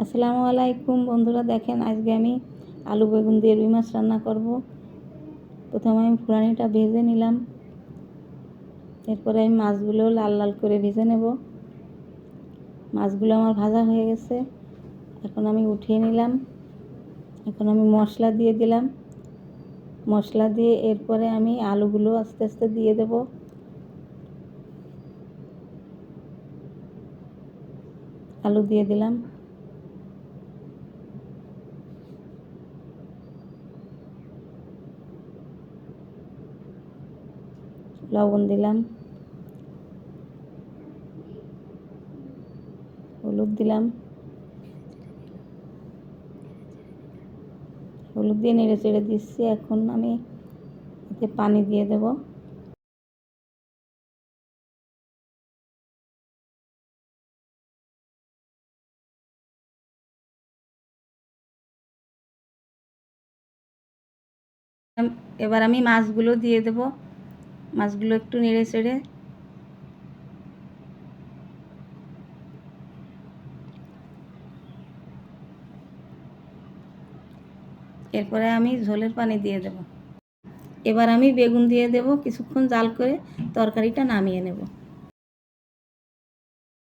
আসসালামু আলাইকুম বন্ধুরা, দেখেন আজকে আমি আলু বেগুন দিয়ে রুই মাছ রান্না করব। প্রথমে আমি ফুরানিটা ভেজে নিলাম, এরপরে আমি মাছগুলো লাল লাল করে ভেজে নেব। মাছগুলো আমার ভাজা হয়ে গেছে, এখন আমি উঠিয়ে নিলাম। এখন আমি মশলা দিয়ে দিলাম। মশলা দিয়ে এরপরে আমি আলুগুলো আস্তে আস্তে দিয়ে দেব। আলু দিয়ে দিলাম, লবণ দিলাম, হলুদ দিলাম, হলুদ দিয়ে নেড়ে চেড়ে দিচ্ছি। এখন আমি এতে পানি দিয়ে দেব। এবার আমি মাছগুলো দিয়ে দেব। মাছগুলো একটু নেড়ে চেড়ে এরপরে আমি ঝোলের পানি দিয়ে দেব। এবার আমি বেগুন দিয়ে দেব, কিছুক্ষণ জাল করে তরকারিটা নামিয়ে নেব।